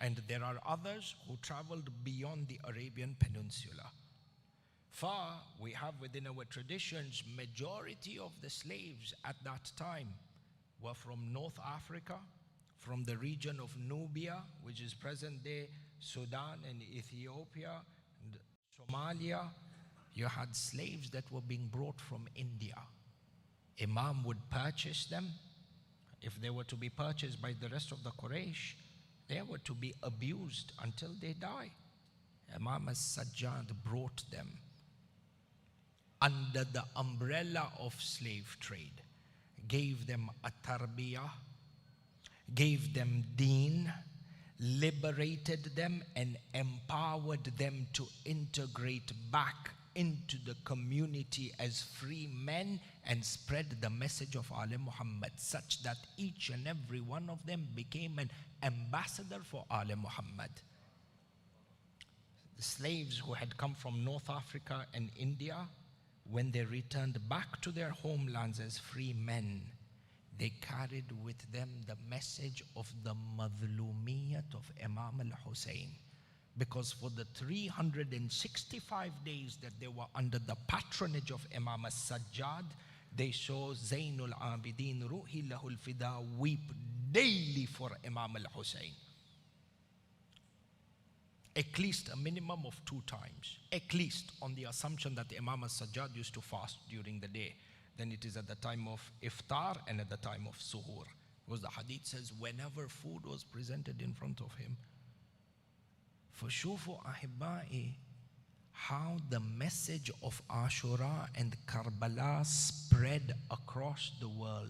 And there are others who traveled beyond the Arabian Peninsula. Far, we have within our traditions, majority of the slaves at that time were from North Africa, from the region of Nubia, which is present-day Sudan and Ethiopia and Somalia. You had slaves that were being brought from India. Imam would purchase them. If they were to be purchased by the rest of the Quraysh, they were to be abused until they die. Imam as-Sajjad brought them under the umbrella of slave trade, gave them a tarbiyah, gave them deen, liberated them and empowered them to integrate back into the community as free men and spread the message of Ali Muhammad, such that each and every one of them became an ambassador for Ali Muhammad. The slaves who had come from North Africa and India, when they returned back to their homelands as free men, they carried with them the message of the madhlumiyat of Imam al-Hussein. Because for the 365 days that they were under the patronage of Imam as-Sajjad, they saw Zainul Abidin Ruhi Lahul Fida weep daily for Imam al-Hussein. At least a minimum of 2 times. At least, on the assumption that Imam as-Sajjad used to fast during the day. Then it is at the time of iftar and at the time of suhoor. Because the hadith says whenever food was presented in front of him. فشوفوا أحبائي how the message of Ashura and Karbala spread across the world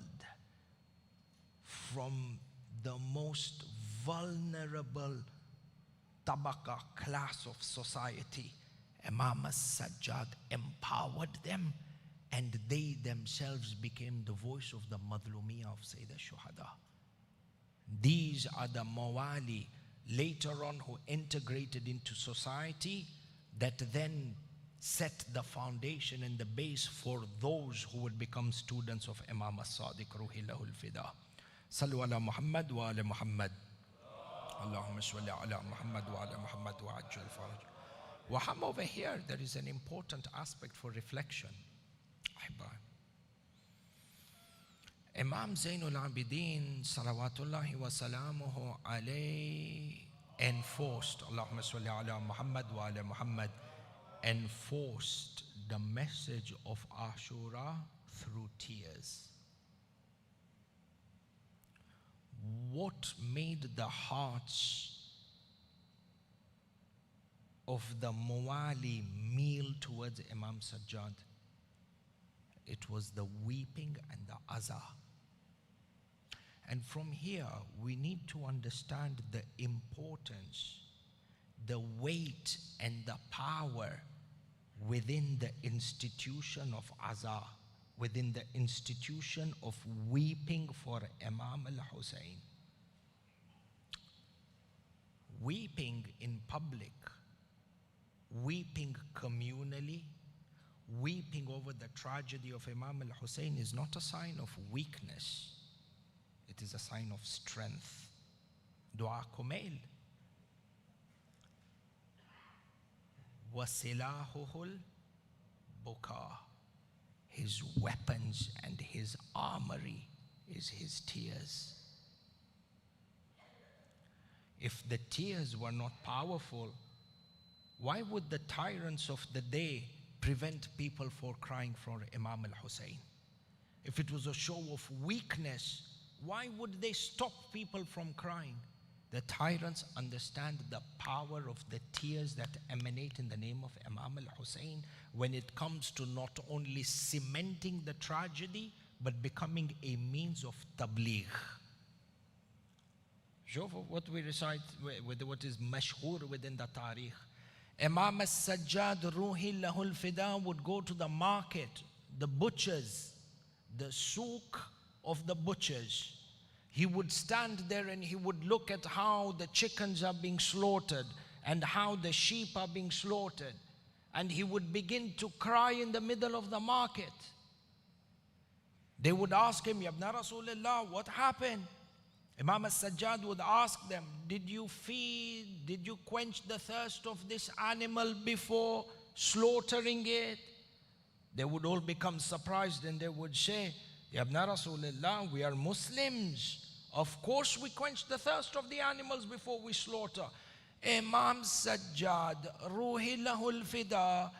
from the most vulnerable tabaka class of society. Imam as-Sajjad empowered them and they themselves became the voice of the madhlumiyah of Sayyid al-Shuhada. These are the mawali later on who integrated into society that then set the foundation and the base for those who would become students of Imam as-Sadiq Ruhi Lahul Fida. Sallu ala Muhammad wa ala Muhammad. Allahumma salli ala Muhammad wa ala Muhammad wa ajjal faraj. Waham over here, there is an important aspect for reflection. Imam Zainul Abidin salawatullahi wa salamuhu alayhi enforced, Allahumma salli ala Muhammad wa ala Muhammad, enforced the message of Ashura through tears. What made the hearts of the Mawali meal towards Imam Sajjad? It was the weeping and the azah. And from here, we need to understand the importance, the weight and the power within the institution of azah, within the institution of weeping for Imam al-Hussein. Weeping in public, weeping communally, weeping over the tragedy of Imam al-Hussein is not a sign of weakness. It is a sign of strength. Dua kumail. Wasilahuhul buka. His weapons and his armory is his tears. If the tears were not powerful, why would the tyrants of the day prevent people from crying for Imam al-Hussein? If it was a show of weakness, why would they stop people from crying? The tyrants understand the power of the tears that emanate in the name of Imam al-Hussein when it comes to not only cementing the tragedy, but becoming a means of tabligh. Show what we recite, with what is mashhur within the tarikh. Imam as-Sajjad Ruhi Lahul Fida would go to the market, the butchers, the souk of the butchers. He would stand there and he would look at how the chickens are being slaughtered and how the sheep are being slaughtered. And he would begin to cry in the middle of the market. They would ask him, Yabna Rasulullah, what happened? Imam al-Sajjad would ask them, did you feed, did you quench the thirst of this animal before slaughtering it? They would all become surprised and they would say, Ya Ibn Rasulullah, we are Muslims. Of course we quench the thirst of the animals before we slaughter. Imam Sajjad, Ruhi lahul fida,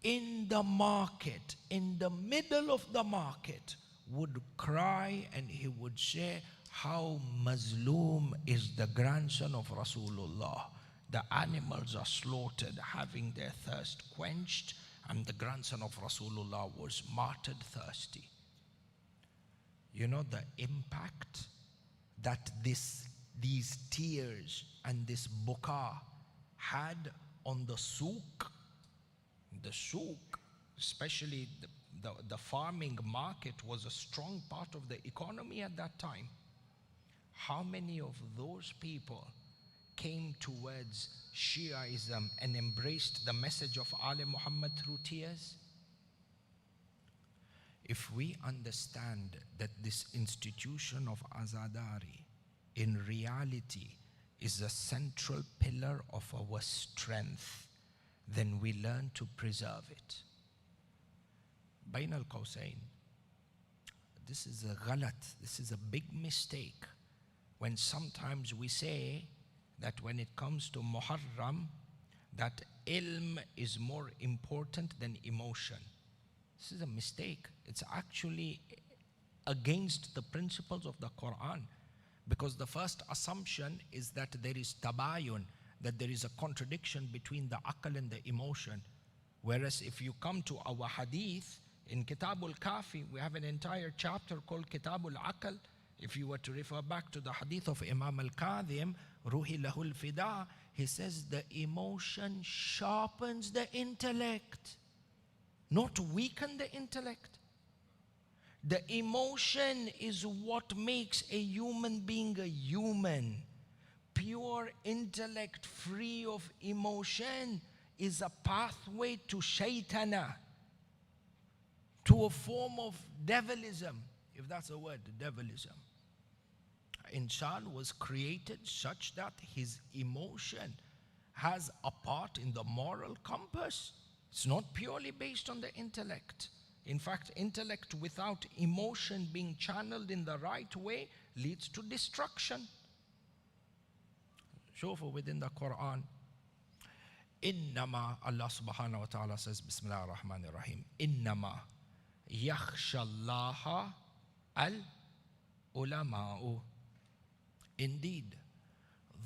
in the market, in the middle of the market, would cry and he would say, how Mazloom is the grandson of Rasulullah. The animals are slaughtered, having their thirst quenched, and the grandson of Rasulullah was martyred thirsty. You know the impact that these tears and this buka had on the souk. The souk, especially the farming market, was a strong part of the economy at that time. How many of those people came towards Shiaism and embraced the message of Ali Muhammad through tears? If we understand that this institution of Azadari in reality is a central pillar of our strength, then we learn to preserve it. Bain al-Qawsayn, this is a ghalat, this is a big mistake. When sometimes we say that when it comes to Muharram, that ilm is more important than emotion. This is a mistake. It's actually against the principles of the Quran. Because the first assumption is that there is tabayun, that there is a contradiction between the aql and the emotion. Whereas if you come to our hadith, in Kitabul Kafi, we have an entire chapter called Kitabul Aql. If you were to refer back to the hadith of Imam al-Kadhim, Ruhi lahul fida, he says the emotion sharpens the intellect, not weaken the intellect. The emotion is what makes a human being a human. Pure intellect free of emotion is a pathway to shaitana, to a form of devilism, if that's a word, devilism. Insan was created such that his emotion has a part in the moral compass. It's not purely based on the intellect. In fact, intellect without emotion being channeled in the right way leads to destruction. Shufu within the Quran, Innama, Allah subhanahu wa ta'ala says, Bismillah ar-Rahman ar-Rahim, Innama yakhshallaha al-ulama'u. Indeed,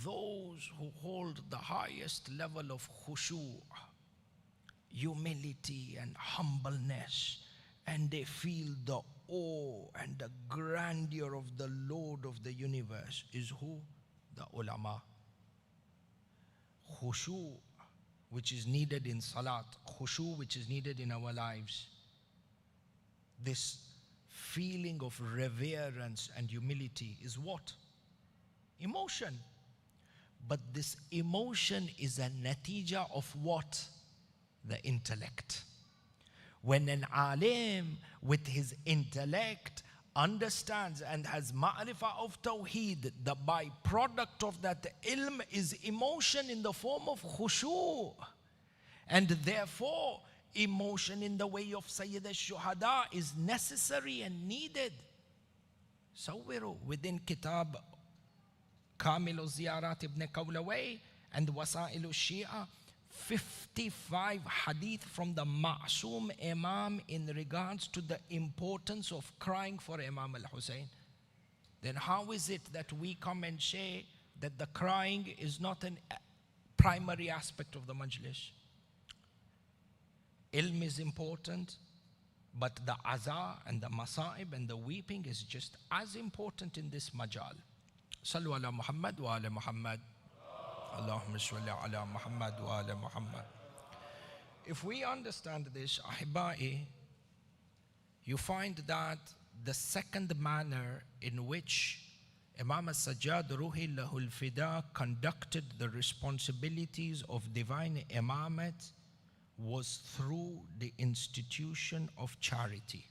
those who hold the highest level of khushu', humility and humbleness, and they feel the awe and the grandeur of the Lord of the universe, is who? The ulama. Khushu', which is needed in salat, khushu' which is needed in our lives. This feeling of reverence and humility is what? Emotion. But this emotion is a natija of what? The intellect. When an alim with his intellect understands and has ma'rifah of tawheed, the byproduct of that ilm is emotion in the form of khushu'. And therefore, emotion in the way of Sayyid al-Shuhada is necessary and needed. Sawiru within Kitab Kamilu Ziyarat ibn Qawlaway and Wasailu Shia, 55 hadith from the Ma'soom Imam in regards to the importance of crying for Imam al-Hussein. Then how is it that we come and say that the crying is not a primary aspect of the majlis? Ilm is important, but the aza and the masa'ib and the weeping is just as important in this majal. Sallu ala Muhammad wa ala Muhammad. Allahumma salli ala Muhammad wa ala Muhammad. If we understand this, ahibai, you find that the second manner in which Imam al-Sajjad Ruhi lahul fida conducted the responsibilities of divine imamat was through the institution of charity.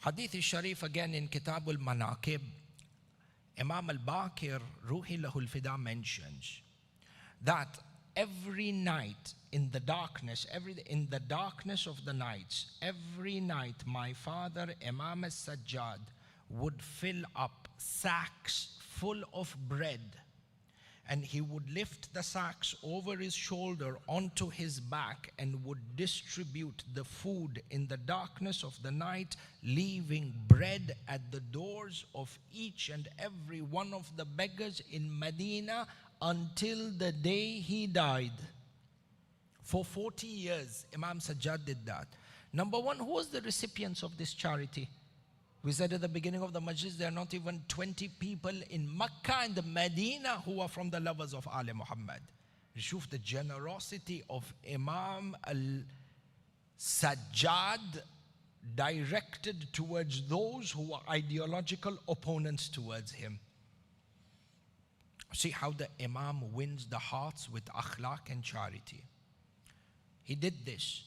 Hadith al-Sharif again in Kitab al-Manaqib, Imam al-Baqir, Ruhi Lahul Fida, mentions that every night in the darkness, of the nights, every night my father, Imam al-Sajjad, would fill up sacks full of bread, and he would lift the sacks over his shoulder onto his back and would distribute the food in the darkness of the night, leaving bread at the doors of each and every one of the beggars in Medina until the day he died. For 40 years, Imam Sajjad did that. Number one, who was the recipients of this charity? We said at the beginning of the Majlis, there are not even 20 people in Mecca and Medina who are from the lovers of Ali Muhammad. Shuf the generosity of Imam al-Sajjad directed towards those who are ideological opponents towards him. See how the Imam wins the hearts with akhlaq and charity. He did this.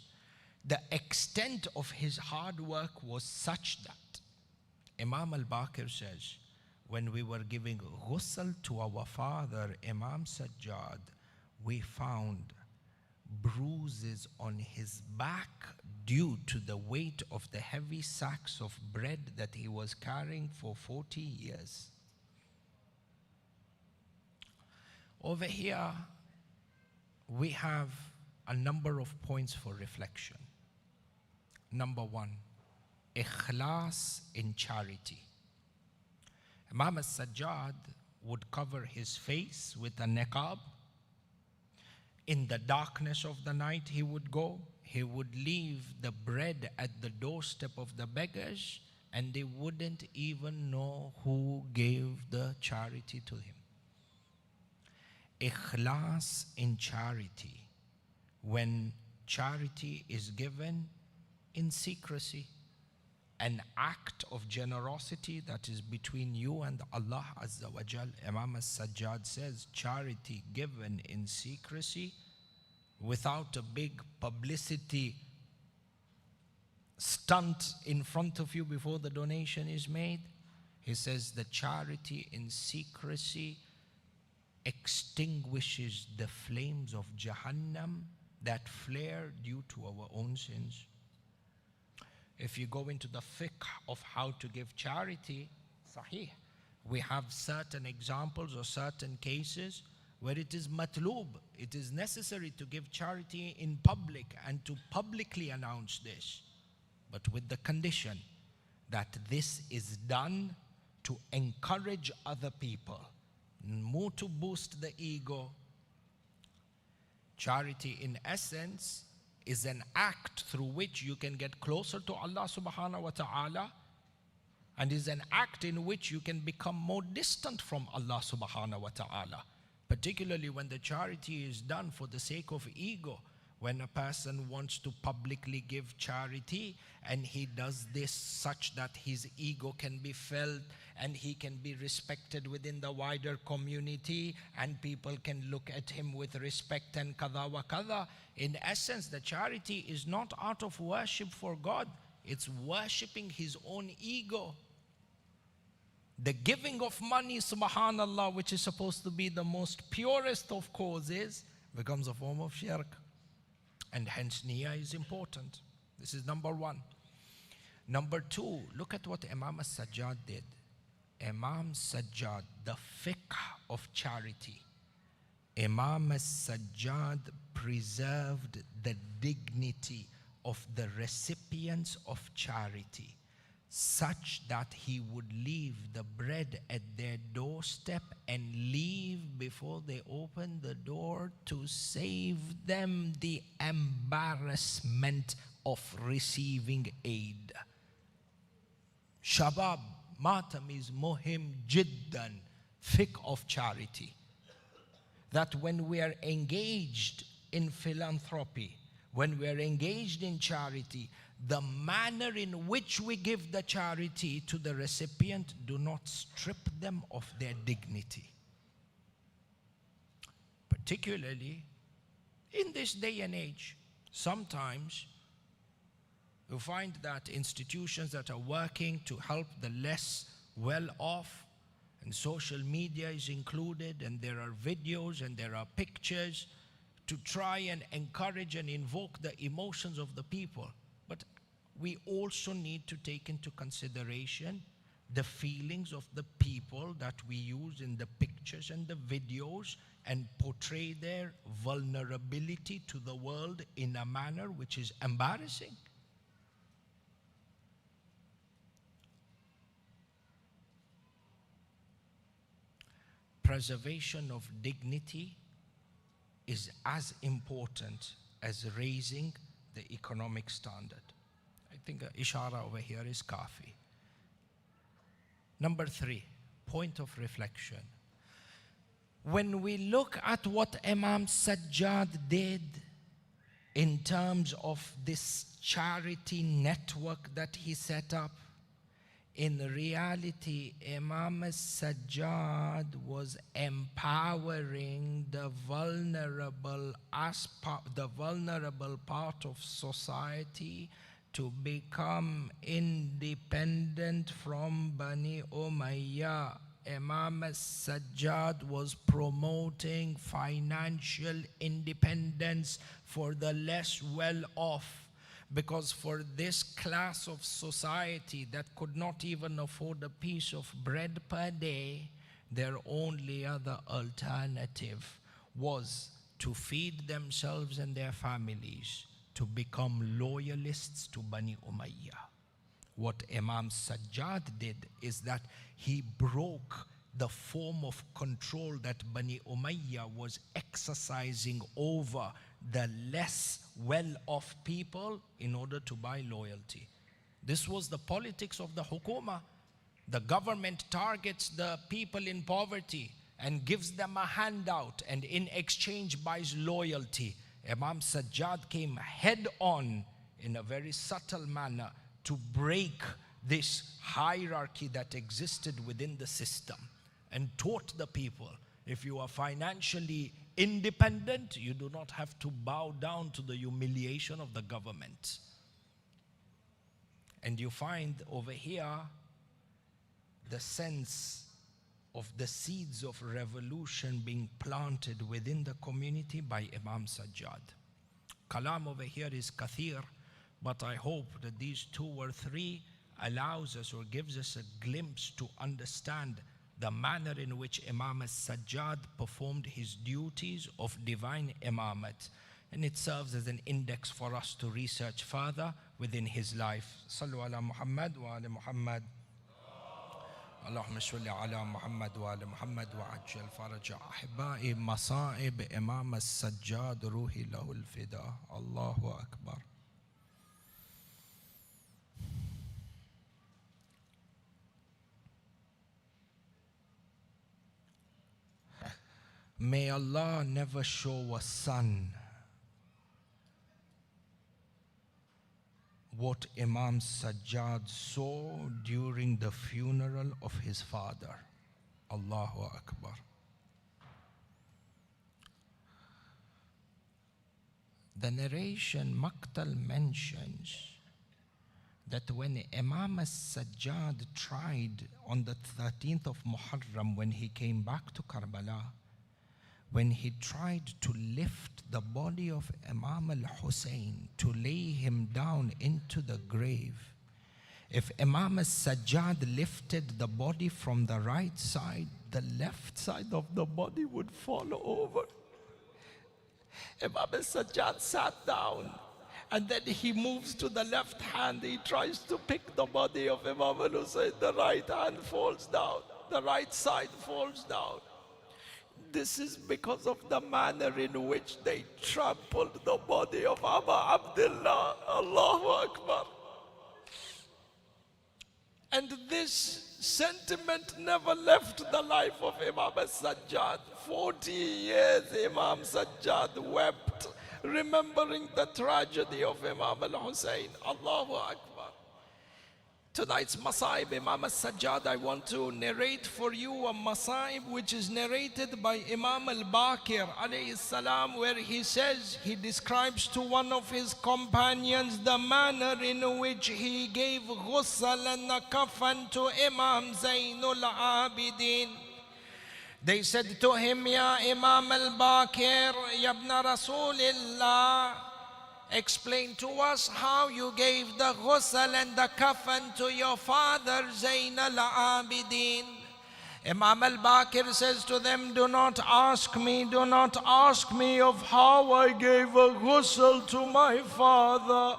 The extent of his hard work was such that Imam al-Baqir says, when we were giving ghusl to our father, Imam Sajjad, we found bruises on his back due to the weight of the heavy sacks of bread that he was carrying for 40 years. Over here, we have a number of points for reflection. Number one, ikhlas in charity. Imam al-Sajjad would cover his face with a niqab. In the darkness of the night he would go. He would leave the bread at the doorstep of the beggars, and they wouldn't even know who gave the charity to him. Ikhlas in charity. When charity is given in secrecy, an act of generosity that is between you and Allah Azza wa Jal. Imam al-Sajjad says, charity given in secrecy without a big publicity stunt in front of you before the donation is made. He says the charity in secrecy extinguishes the flames of Jahannam that flare due to our own sins. If you go into the fiqh of how to give charity, sahih, we have certain examples or certain cases where it is matlub, it is necessary to give charity in public and to publicly announce this, but with the condition that this is done to encourage other people, more to boost the ego. Charity in essence is an act through which you can get closer to Allah subhanahu wa ta'ala, and is an act in which you can become more distant from Allah subhanahu wa ta'ala, particularly when the charity is done for the sake of ego. When a person wants to publicly give charity and he does this such that his ego can be felt and he can be respected within the wider community and people can look at him with respect and kada wa kada. In essence, the charity is not out of worship for God. It's worshipping his own ego. The giving of money, subhanallah, which is supposed to be the most purest of causes, becomes a form of shirk. And hence niyyah is important. This is number one. Number two, look at what Imam al-Sajjad did. Imam Sajjad, the fiqh of charity. Imam al-Sajjad preserved the dignity of the recipients of charity, such that he would leave the bread at their doorstep and leave before they open the door to save them the embarrassment of receiving aid. Shabab, matam is muhim jiddan, fiqh of charity. That when we are engaged in philanthropy, when we are engaged in charity, the manner in which we give the charity to the recipient do not strip them of their dignity. Particularly in this day and age, sometimes you find that institutions that are working to help the less well off, And social media is included, and there are videos and there are pictures to try and encourage and invoke the emotions of the people. But we also need to take into consideration the feelings of the people that we use in the pictures and the videos, and portray their vulnerability to the world in a manner which is embarrassing. Preservation of dignity is as important as raising the economic standard. I think ishara over here is kafi. Number 3, point of reflection. When we look at what Imam Sajjad did in terms of this charity network that he set up, in reality, Imam Sajjad was empowering the vulnerable part of society to become independent from Bani Umayyah. Imam Sajjad was promoting financial independence for the less well-off. Because for this class of society that could not even afford a piece of bread per day, their only other alternative was to feed themselves and their families, to become loyalists to Bani Umayyah. What Imam Sajjad did is that he broke the form of control that Bani Umayyah was exercising over the less well-off people in order to buy loyalty. This was the politics of the hukuma. The government targets the people in poverty and gives them a handout, and in exchange buys loyalty. Imam Sajjad came head on in a very subtle manner to break this hierarchy that existed within the system, and taught the people, if you are financially independent, you do not have to bow down to the humiliation of the government. And you find over here the sense of the seeds of revolution being planted within the community by Imam Sajjad. Kalam over here is kathir, but I hope that these 2 or 3 allows us or gives us a glimpse to understand the manner in which Imam Sajjad performed his duties of divine imamat. And it serves as an index for us to research further within his life. Sallu ala Muhammad wa ala Muhammad. Allahumma salli ala Muhammad wa ala Muhammad wa ajjal faraja ahibba'i masa'ib Imam Sajjad ruhi lahul fida. Allahu Akbar. May Allah never show a son what Imam Sajjad saw during the funeral of his father. Allahu Akbar. The narration Maqtal mentions that when Imam Sajjad tried on the 13th of Muharram, when he came back to Karbala, when he tried to lift the body of Imam al-Hussein to lay him down into the grave, if Imam Sajjad lifted the body from the right side, the left side of the body would fall over. Imam Sajjad sat down, and then he moves to the left hand. He tries to pick the body of Imam al-Hussein. The right hand falls down. The right side falls down. This is because of the manner in which they trampled the body of Abu Abdullah. Allahu Akbar. And this sentiment never left the life of Imam Sajjad. 40 years Imam Sajjad wept, remembering the tragedy of Imam al-Hussein. Allahu Akbar. Tonight's Masaib, Imam al-Sajjad, I want to narrate for you a Masaib which is narrated by Imam al-Baqir alayhi salam, where he says, he describes to one of his companions the manner in which he gave ghusl and a kafan to Imam Zainul Abidin. They said to him, Ya Imam al-Baqir, Ya ibn Rasulillah, explain to us how you gave the ghusl and the kafan to your father Zain al-Abidin. Imam al-Baqir says to them, do not ask me of how I gave a ghusl to my father.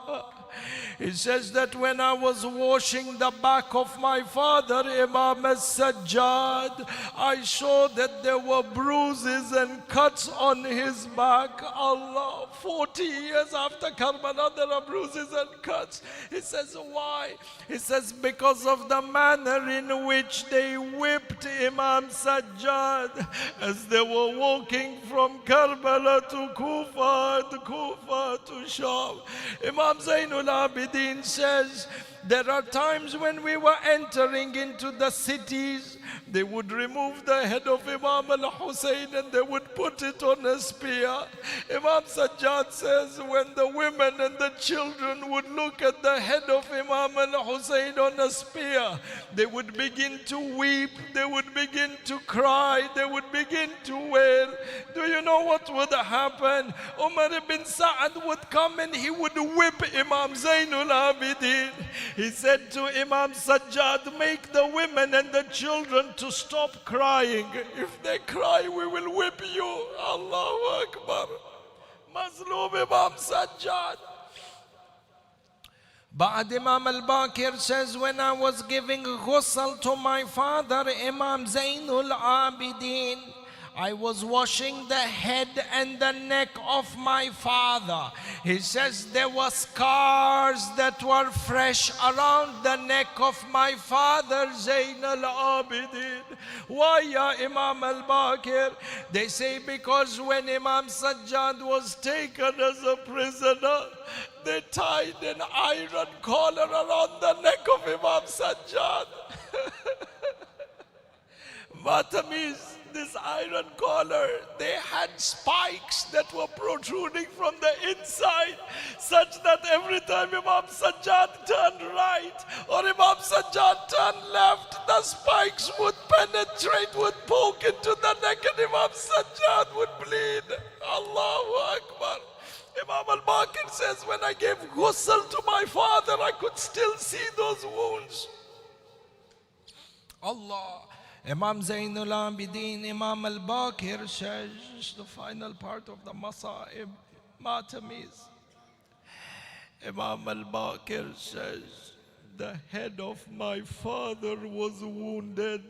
He says that when I was washing the back of my father, Imam al-Sajjad, I saw that there were bruises and cuts on his back. Allah, 40 years after Karbala, there are bruises and cuts. He says, why? He says, because of the manner in which they whipped Imam Sajjad as they were walking from Karbala to Kufa, to Sham. Imam Zainul Abidin says, there are times when we were entering into the cities, they would remove the head of Imam al-Hussein and they would put it on a spear. Imam Sajjad says, when the women and the children would look at the head of Imam al-Hussein on a spear, they would begin to weep, they would begin to cry, they would begin to wail. Do you know what would happen? Umar ibn Sa'ad would come and he would whip Imam Zainul Abidin. He said to Imam Sajjad, make the women and the children to stop crying. If they cry, we will whip you. Allahu Akbar. Mazlum Imam Sajjad. Ba'ad Imam al-Baqir says, when I was giving ghusl to my father, Imam Zainul Abidin, I was washing the head and the neck of my father. He says there were scars that were fresh around the neck of my father Zain al-Abidin. Why, ya Imam al-Baqir? They say because when Imam Sajjad was taken as a prisoner, they tied an iron collar around the neck of Imam Sajjad. Matamis, this iron collar, they had spikes that were protruding from the inside, such that every time Imam Sajjad turned right or Imam Sajjad turned left, the spikes would penetrate, would poke into the neck, and Imam Sajjad would bleed. Allahu Akbar. Imam al-Baqir says, when I gave ghusl to my father, I could still see those wounds. Allah. Imam Zainul Abidin, Imam al-Baqir says, the final part of the Masaib, Matamis. Imam al-Baqir says, the head of my father was wounded.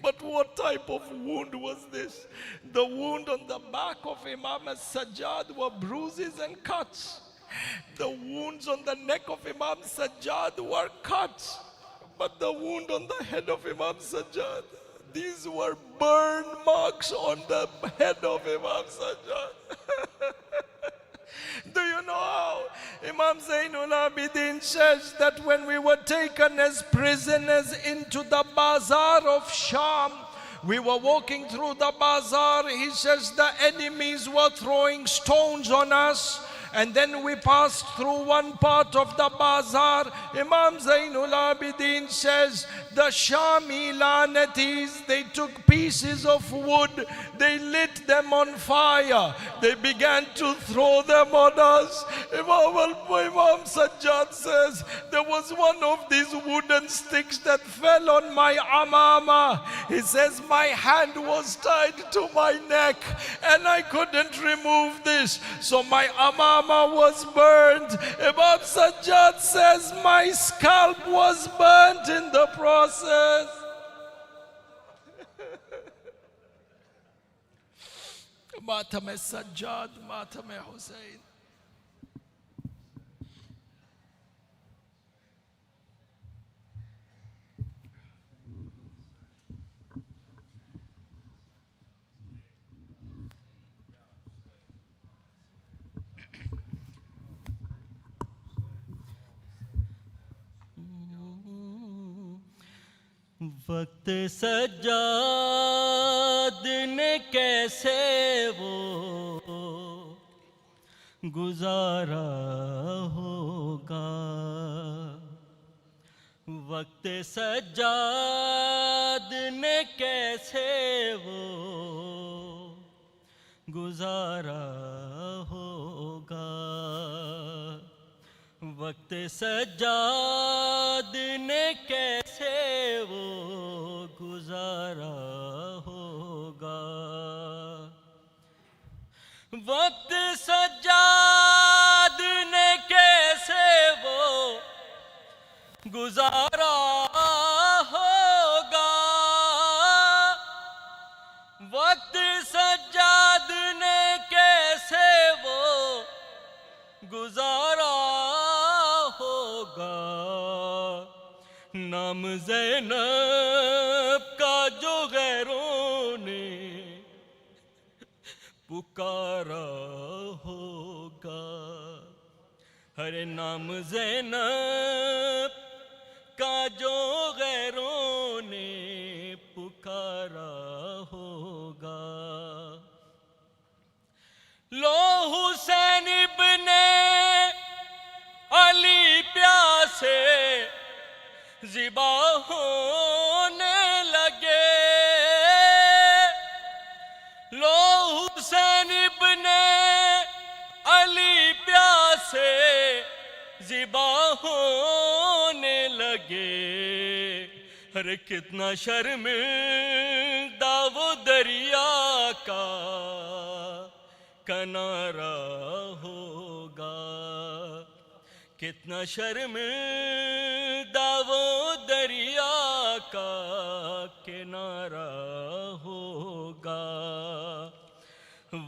But what type of wound was this? The wound on the back of Imam al-Sajjad were bruises and cuts. The wounds on the neck of Imam Sajjad were cuts. But the wound on the head of Imam Sajjad, these were burn marks on the head of Imam Sajjad. Do you know how? Imam Zainul Abidin says that when we were taken as prisoners into the bazaar of Sham, we were walking through the bazaar. He says the enemies were throwing stones on us. And then we passed through one part of the bazaar. Imam Zainul Abidin says, the Shami Lanatis, they took pieces of wood, they lit them on fire. They began to throw them on us. Imam Sajjad says, there was one of these wooden sticks that fell on my amama. He says, my hand was tied to my neck and I couldn't remove this. So my amama was burned. Imam Sajjad says, my scalp was burnt in the process. Matame Sajjad, Matame Hussein. وقت سجاد نے کیسے وہ گزارا ہوگا، وقت سجاد نے کیسے وہ گزارا ہوگا، وقت سجاد نے کیسے وہ گزارا ہوگا، وقت سجاد نے کیسے وہ گزارا ہوگا، وقت سجاد نے کیسے وہ گزارا ہوگا، نام زینب کا جو غیروں نے پکارا ہوگا، ہر نام زینب کا جو غیروں نے پکارا ہوگا، لو حسین ابن علی پیاسے ذبح ہونے لگے، لو حسین ابن علی پیاسے ذبح ہونے لگے، ارے کتنا شرمندہ وہ دریا کا کنارہ ہوگا، کتنا شرمندہ وہ دریا کا کنارہ ہوگا،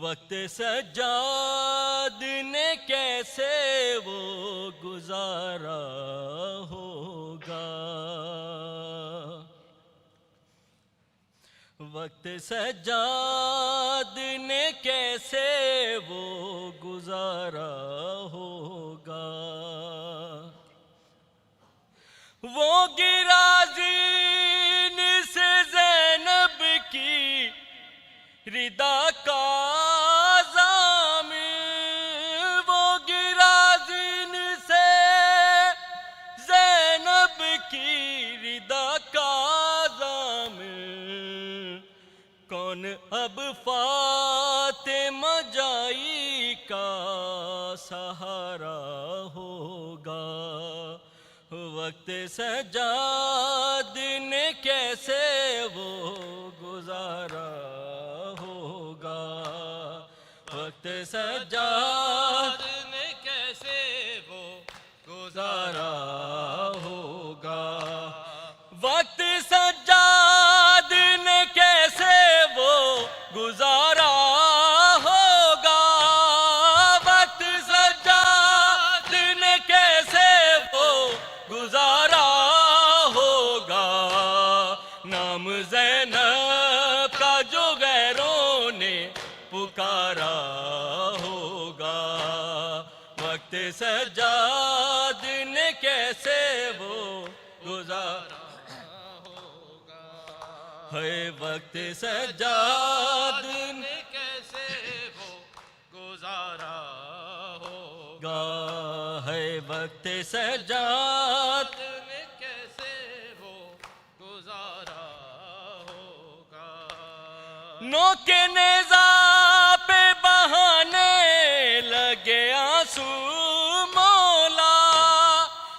وقت سجاد نے کیسے وہ گزارا ہوگا، وقت سجاد نے کیسے وہ گزارا ہوگا، وہ گرا زین سے زینب کی ردا کا ضامن، وہ گرا زین سے زینب کی ردا کا ضامن، کون اب فاطمہ جائی کا سہارا ہوگا، وقت سجاد نے کیسے وہ گزارا ہوگا، وقت سجاد نے کیسے وہ گزارا ہوگا، وقت سجاد نے کیسے وہ گزارا ہوگا، وقت سجاد نے کیسے وہ گزارا ہوگا، نام زینب کا جو غیروں نے پکارا ہوگا، وقت سجاد نے کیسے وہ گزارا ہوگا، ہے وقت سجاد نے کیسے وہ گزارا ہوگا، ہے وقت سجاد نے کیسے وہ گزارا ہوگا، نوک نیزہ پہ بہانے لگے آنسو مولا،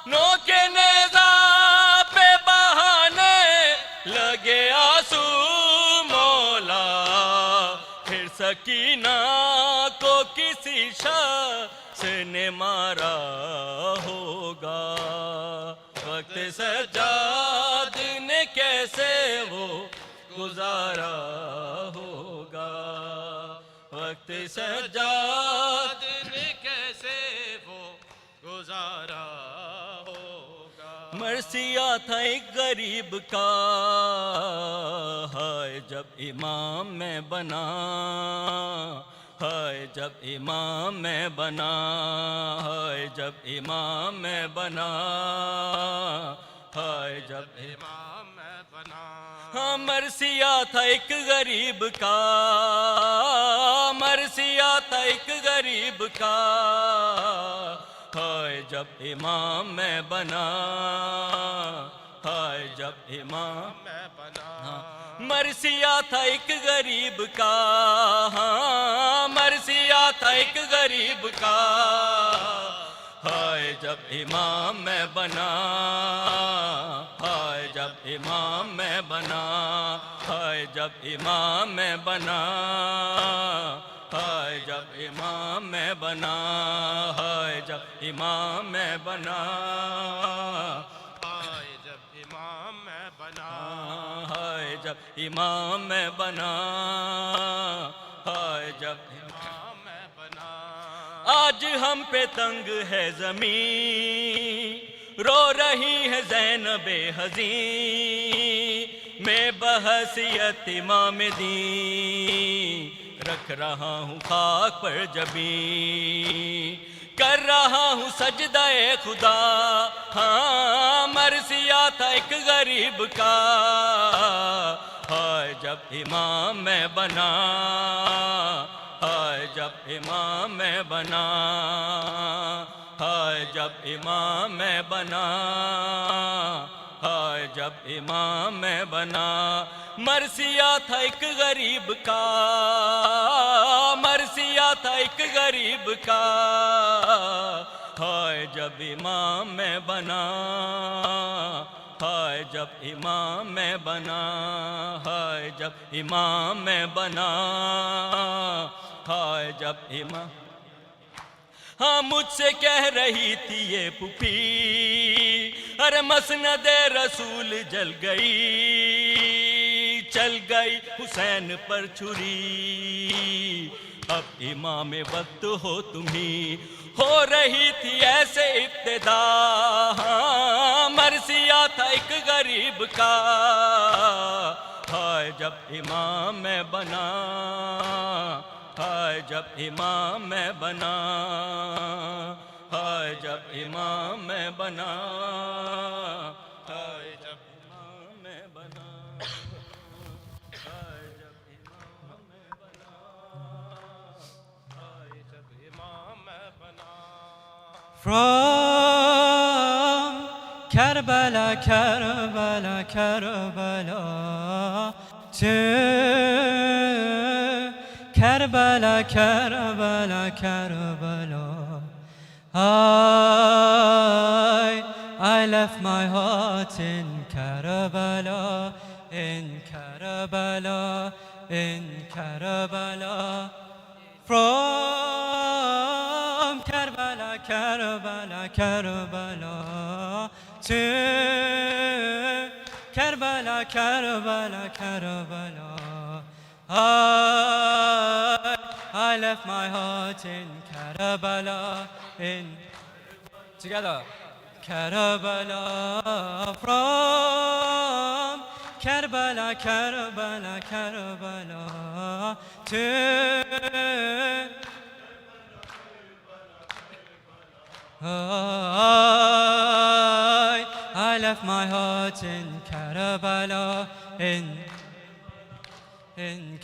نوک نیزہ پہ بہانے لگے آنسو مولا، پھر سکینہ کو کسی شخص نے مارا ہوگا، وقت سجاد نے کیسے وہ گزارا ہوگا، وقت سجاد نے کیسے وہ گزارا ہوگا، مرثیہ تھا ایک غریب کا، ہائے جب امام میں بنا، ہائے جب امام میں بنا، ہائے جب امام میں بنا، ہائے جب امام میں بنا، ہاں مرثیہ تھا ایک غریب کا، مرثیہ تھا ایک غریب کا، ہائے جب امام میں بنا، ہائے جب امام میں بنا، مرثیہ تھا ایک غریب کا، ہاں مرثیہ تھا ایک غریب کا، ہائے جب امام میں بنا، ہائے جب امام میں بنا، ہائے جب امام میں بنا، ہائے جب امام میں بنا، ہائے جب امام میں بنا، ہائے جب امام میں بنا، ہائے جب امام میں بنا، ہائے جب امام میں بنا، آج ہم پہ تنگ ہے زمین، رو رہی ہے زینب حزین، میں بحیثیت امام دین رکھ رہا ہوں خاک پر جبین، کر رہا ہوں سجدہ خدا، ہاں مرثیہ تھا ایک غریب کا، ہائے جب امام میں بنا، ہائے جب امام میں بنا، ہائے جب امام میں بنا، ہائے جب امام میں بنا، مرثیہ تھا ایک غریب کا، مرثیہ تھا ایک غریب کا، ہائے جب امام میں بنا، ہائے جب امام میں بنا، ہائے جب امام میں بنا، ہائے جب امام، ہاں مجھ سے کہہ رہی تھی یہ پھوپھی، ارے مسند رسول جل گئی، چل گئی حسین پر چھری، اب امام وقت ہو تمہیں، ہو رہی تھی ایسے ابتدا، ہاں مرثیہ تھا ایک غریب کا، ہائے جب امام میں بنا، ہائے جب امام میں بنا، ہائے جب امام میں بنا، ہائے جب امام میں بنا، ہائے جب امام میں بنا، ہائے جب امام میں بنا، From Karbala, Karbala, Karbala to Karbala, Karbala, Karbala, I left my heart in Karbala, in Karbala, in Karbala. From Karbala, Karbala, Karbala to Karbala, Karbala, Karbala, I left my heart in Karbala, in together Karbala, from Karbala, Karbala, Karbala to I left my heart in Karbala, in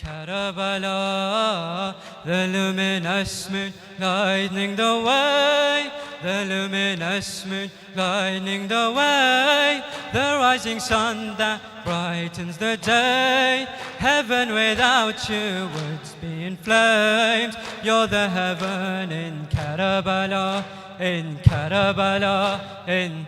Karbala, the luminous moon guiding the way, the luminous moon guiding the way, the rising sun that brightens the day. Heaven without you would be in flames. You're the heaven in Karbala, in Karbala, in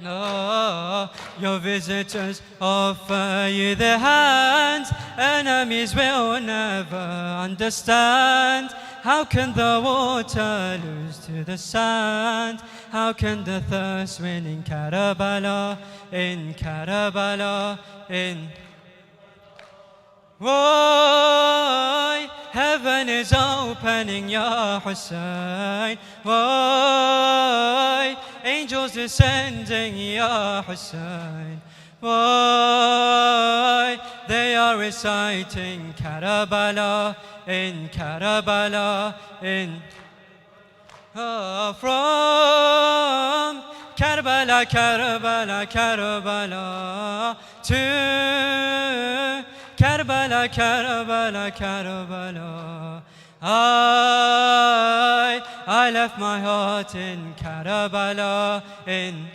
no, your visitors offer you their hands. Enemies will never understand. How can the water lose to the sand? How can the thirst win in Karbala, in Karbala, in Why, heaven is opening, Ya Hussein. Why, angels descending, Ya Hussein. Why, they are reciting Karbala, in Karbala, in from Karbala, Karbala, Karbala to Karbala, Karbala, Karbala. I left my heart in Karbala, in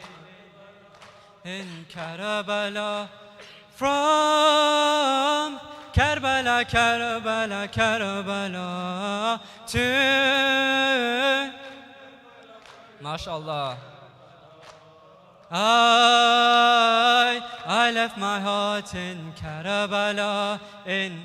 Karbala. From Karbala, Karbala, Karbala to MashaAllah. I left my heart in Karbala, in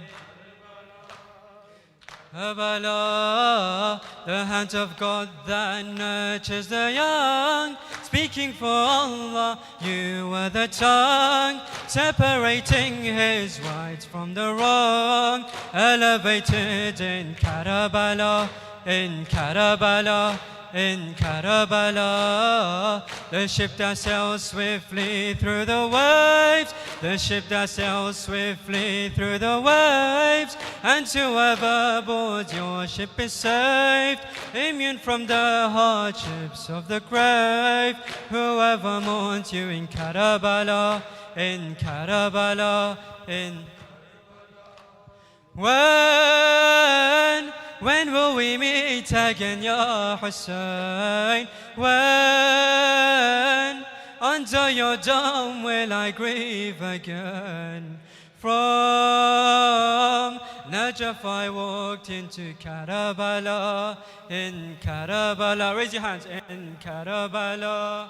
Karbala, the hand of God that nurtures the young. Speaking for Allah, you were the tongue, separating his right from the wrong. Elevated in Karbala, in Karbala, in Karbala, the ship that sails swiftly through the waves, the ship that sails swiftly through the waves, and whoever boards your ship is saved, immune from the hardships of the grave. Whoever mourns you in Karbala, in Karbala, in when will we meet again, Ya Hussein? When under your dome will I grieve again? From Najaf I walked into Karbala, in Karbala. Raise your hands, in Karbala.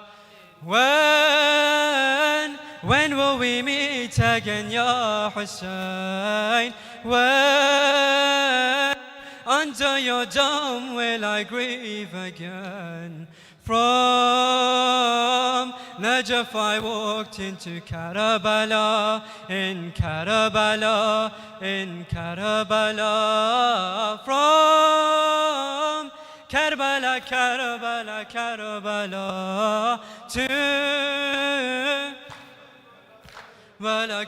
When will we meet again, Ya Hussein? When under your dome will I grieve again? From Najaf I walked into Karbala, in Karbala, in Karbala. From Karbala, Karbala, Karbala to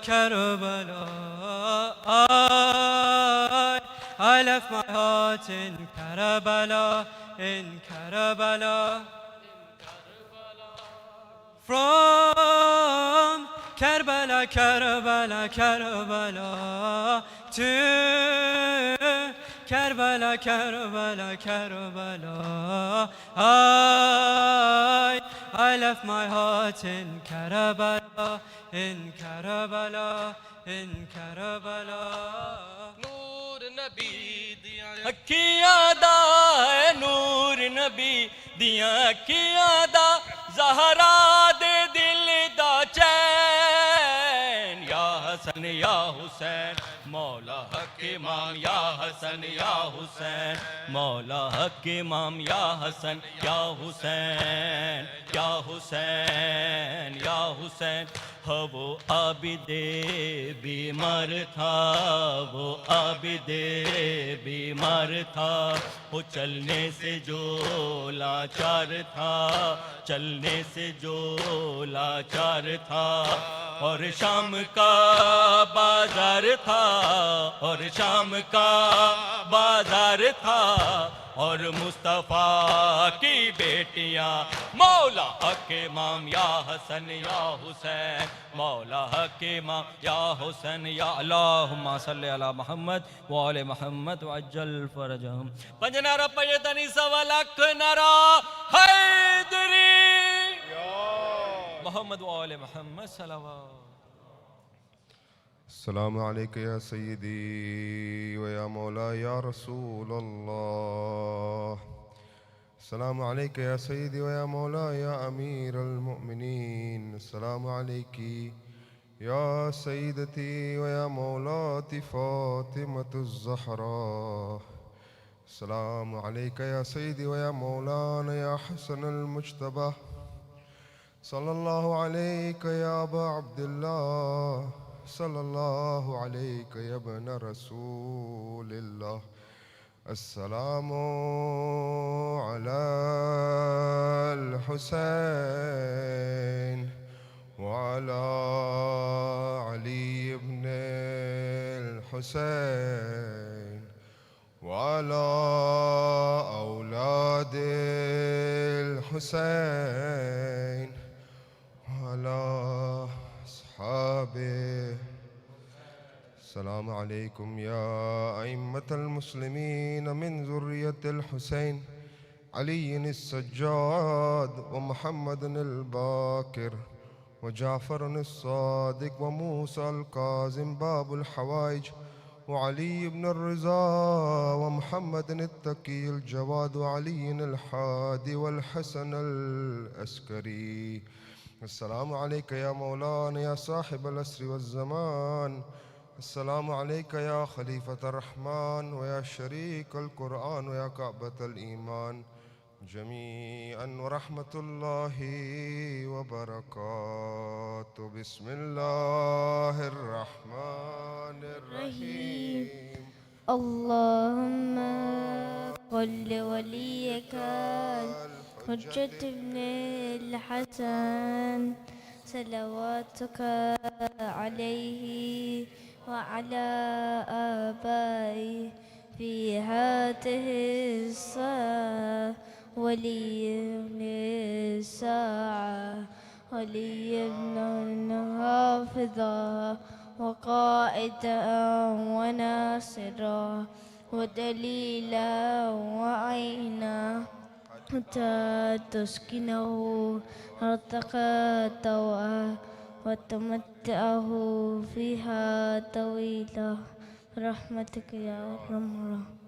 Karbala. I left my heart in Karbala, in Karbala. From Karbala, Karbala, Karbala to Karbala, Karbala, Karbala. I left my heart in Karbala, in Karbala, in Karbala. अखियां दा है नूर नबी दियां अखियां दा ज़हरा दे दिल दा चैन या हसन या हुसैन मौला हक इमाम या हसन या हुसैन मौला हक इमाम या हसन या हुसैन या हुसैन या हुसैन वो आबिदे बीमार था वो आबिदे बीमार था वो चलने से जो लाचार था चलने से जो लाचार था और शाम का बाजार था और शाम का बाजार था और मुस्तफ़ा की बेटियां मौला हक इमाम या हसन या हुसैन मौला हक इमाम या हुसैन या अल्लाहुम्मा सल्लि अला मोहम्मद व आले मोहम्मद व अज्जल फरजहम पंज नारा पयतनी सवा लाख नारा हैदरी मोहम्मद व आले मोहम्मद सल्लल्लाहु السلام عليك يا سيدي ويا مولاي يا رسول الله السلام عليك يا سيدي ويا مولاي يا أمير المؤمنين السلام عليك يا سيدتي ويا مولاتي فاطمة الزهراء السلام عليك يا سيدي ويا مولانا يا حسن المجتبى صلى الله عليك يا أبا عبد الله صلى الله عليك يا ابن رسول الله السلام على الحسين وعلى علي بن الحسين وعلى أولاد الحسين وعلى أصحاب السلام عليكم يا أئمة المسلمين من ذرية الحسين علي السجاد ومحمد الباكر وجعفر الصادق وموسى الكاظم باب الحوائج وعلي بن الرضا ومحمد التقي الجواد وعلي الحادي والحسن العسكري. السلام عليك يا مولانا يا صاحب العصر والزمان. السلام عليك يا خليفة الرحمن ويا شريك القرآن ويا كعبة الإيمان جميعا ورحمة الله وبركاته. بسم الله الرحمن الرحيم. اللهم قل لوليك الحجة ابن الحسن صلواتك عليه وعلى آبائه في هذه الساعة ولي ابن الساعة ولي ابن حافظا وقائدا وناصرا ودليلا وعينا حتى تسكنه أرضك طوعا وتمتعه فيها طويلا برحمتك يا أرحم الراحمين.